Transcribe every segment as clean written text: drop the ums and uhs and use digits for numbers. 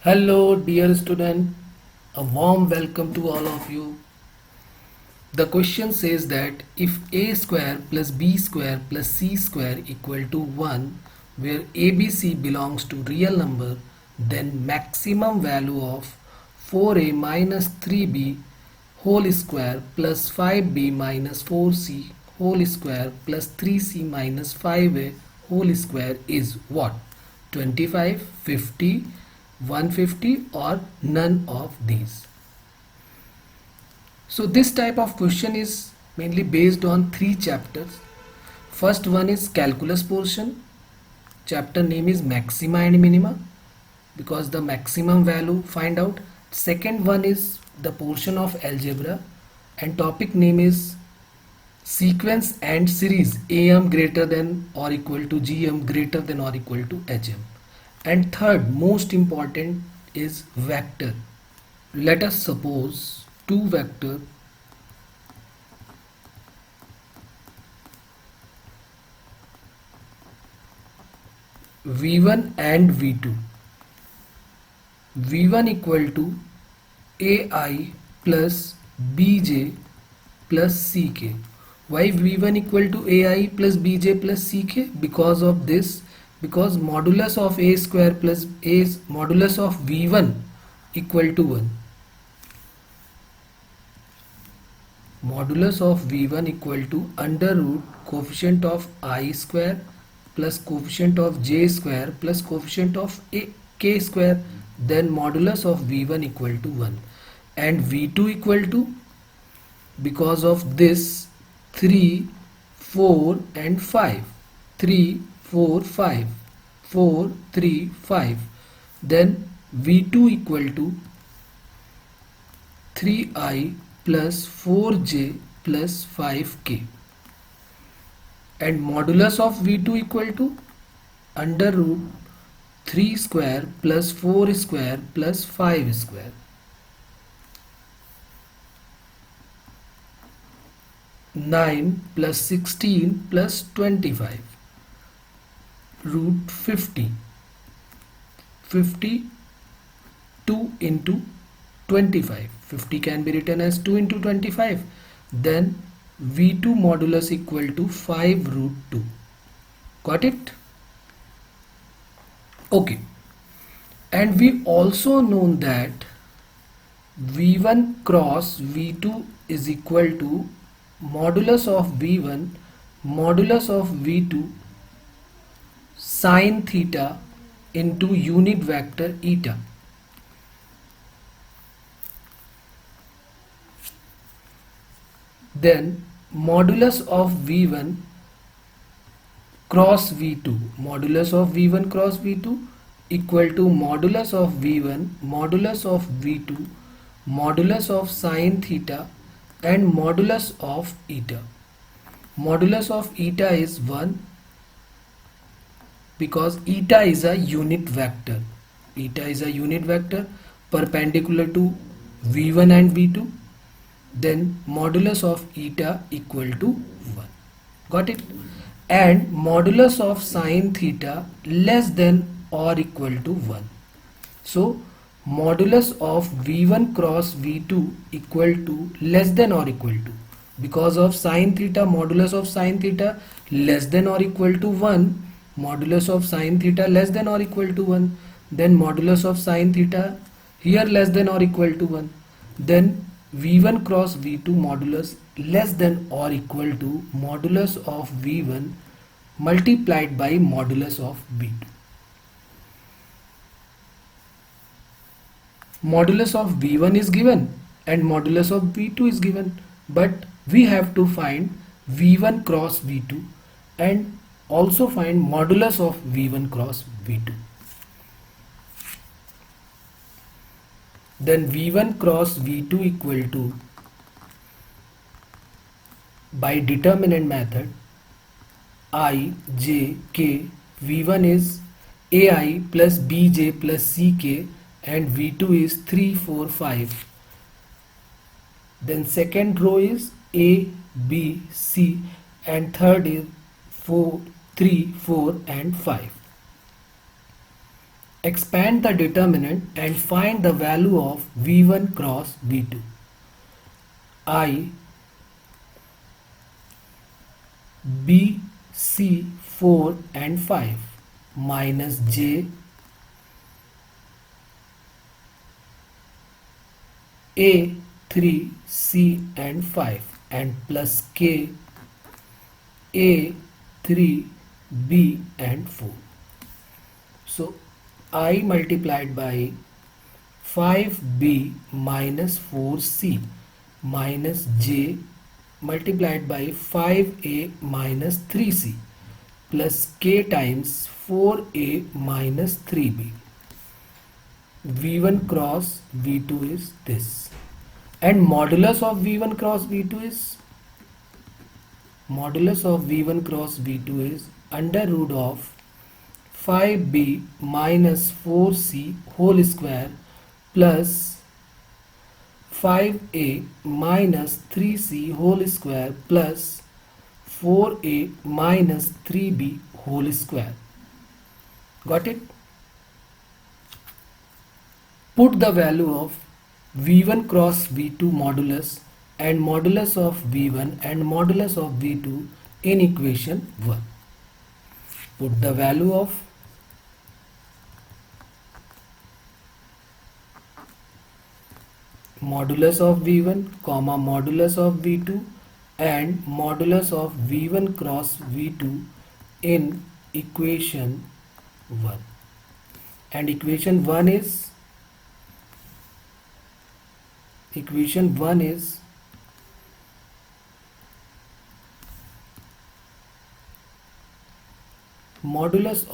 Hello, dear student. A warm welcome to all of you. The question says that if a square plus b square plus c square equal to 1, where abc belongs to real number, then maximum value of 4a minus 3b whole square plus 5b minus 4c whole square plus 3c minus 5a whole square is what? 25, 50, 150 or none of these. So this type of question is mainly based on three chapters. First one is calculus portion. Chapter name is maxima and minima because the maximum value find out. Second one is the portion of algebra and topic name is sequence and series, am greater than or equal to gm greater than or equal to hm. And third most important is vector. Let us suppose two vector v1 and v2. v1 equal to ai plus bj plus ck. Why v1 equal to ai plus bj plus ck? Because of this, because modulus of a square plus a modulus of v1 equal to 1. Modulus of v1 equal to under root coefficient of I square plus coefficient of j square plus coefficient of k square, then modulus of v1 equal to 1 and v2 equal to, because of this, 3, 4 and 5, 3, 4, 5, 4, 3, 5, then v2 equal to 3i plus 4j plus 5k and modulus of v2 equal to under root 3 square plus 4 square plus 5 square. 9 plus 16 plus 25 root 50. 2 into 25. 50 can be written as 2 into 25. Then v2 modulus equal to 5 root 2. Got it? Okay. And we also know that v1 cross v2 is equal to modulus of v1 modulus of v2 sine theta into unit vector eta. Then modulus of v1 cross v2 modulus of v1 cross v2 equal to modulus of v1 modulus of v2 modulus of sine theta and modulus of eta. Modulus of eta is 1 because eta is a unit vector. Eta is a unit vector perpendicular to v1 and v2. Then modulus of eta equal to 1. Got it? And modulus of sine theta less than or equal to 1. So modulus of v1 cross v2 equal to less than or equal to, because of sine theta modulus of sine theta less than or equal to 1, modulus of sine theta less than or equal to 1, then modulus of sine theta here less than or equal to 1, then v1 cross v2 modulus less than or equal to modulus of v1 multiplied by modulus of v2. Modulus of v1 is given and modulus of v2 is given, but we have to find v1 cross v2 and also find modulus of v1 cross v2. Then v1 cross v2 equal to, by determinant method, I, j, k, v1 is ai plus bj plus ck and v2 is 3, 4, 5. Then second row is a, b, c and third is 4, 3, 4 and 5. Expand the determinant and find the value of V1 cross V2. I, B, C 4 and 5 minus J, A 3, C and 5 and plus K, A 3, B and 4. So I multiplied by 5B minus 4C minus J multiplied by 5A minus 3C plus K times 4A minus 3B. V1 cross V2 is this. And modulus of V1 cross V2 is under root of 5b minus 4c whole square plus 5a minus 3c whole square plus 4a minus 3b whole square. Got it? Put the value of V1 cross V2 modulus and modulus of V1 and modulus of V2 in equation 1. Put the value of modulus of V1 comma modulus of V2 and modulus of V1 cross V2 in equation 1. And equation 1 is modulus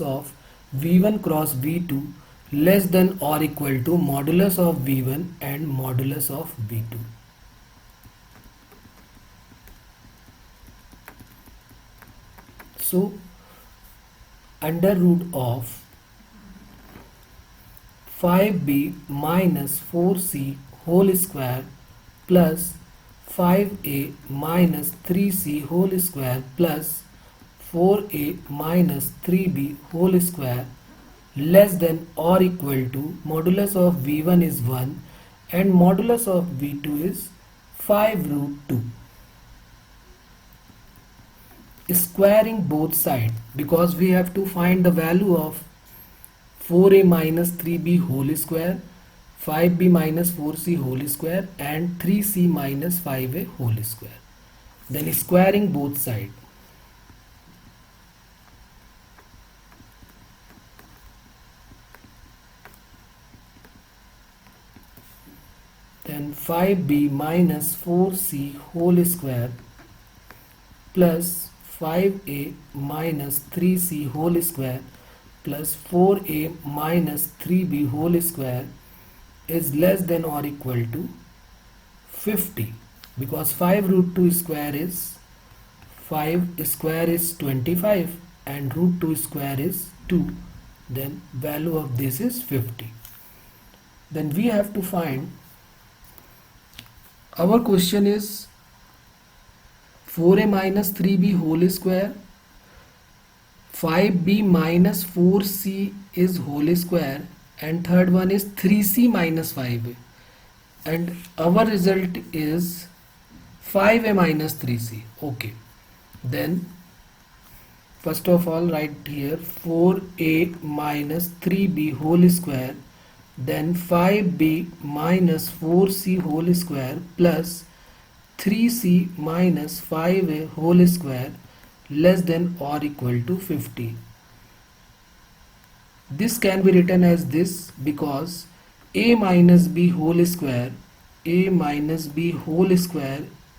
of V1 cross V2 less than or equal to modulus of V1 and modulus of V2. So under root of 5b minus 4c whole square plus 5a minus 3c whole square plus 4a minus 3b whole square less than or equal to modulus of V1 is 1 and modulus of V2 is 5 root 2. Squaring both sides because we have to find the value of 4a minus 3b whole square, 5b minus 4c whole square and 3c minus 5a whole square. Then squaring both sides. Then 5b minus 4c whole square plus 5a minus 3c whole square plus 4a minus 3b whole square is less than or equal to 50 because 5 root 2 square is 5 square is 25 and root 2 square is 2. Then value of this is 50. Then we have to find, our question is 4a minus 3b whole square, 5b minus 4c is whole square and third one is 3c minus 5a and our result is 5a minus 3c. Okay, then first of all write here 4a minus 3b whole square, then 5b minus 4c whole square plus 3c minus 5a whole square less than or equal to 50. This can be written as this because a minus b whole square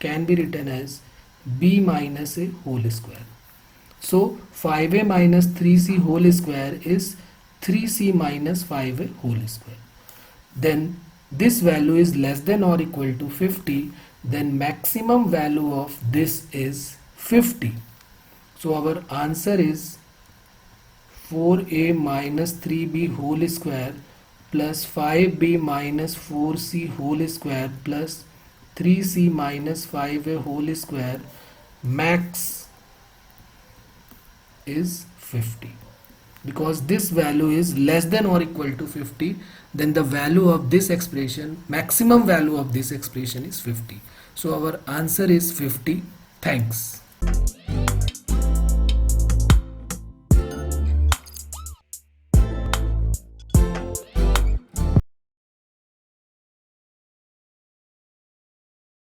can be written as b minus a whole square. So 5a minus 3c whole square is 3c minus 5a whole square. Then this value is less than or equal to 50. Then maximum value of this is 50. So our answer is 4a minus 3b whole square plus 5b minus 4c whole square plus 3c minus 5a whole square max is 50. because this value is less than or equal to 50, then the value of this expression, maximum value of this expression is 50. So our answer is 50. Thanks.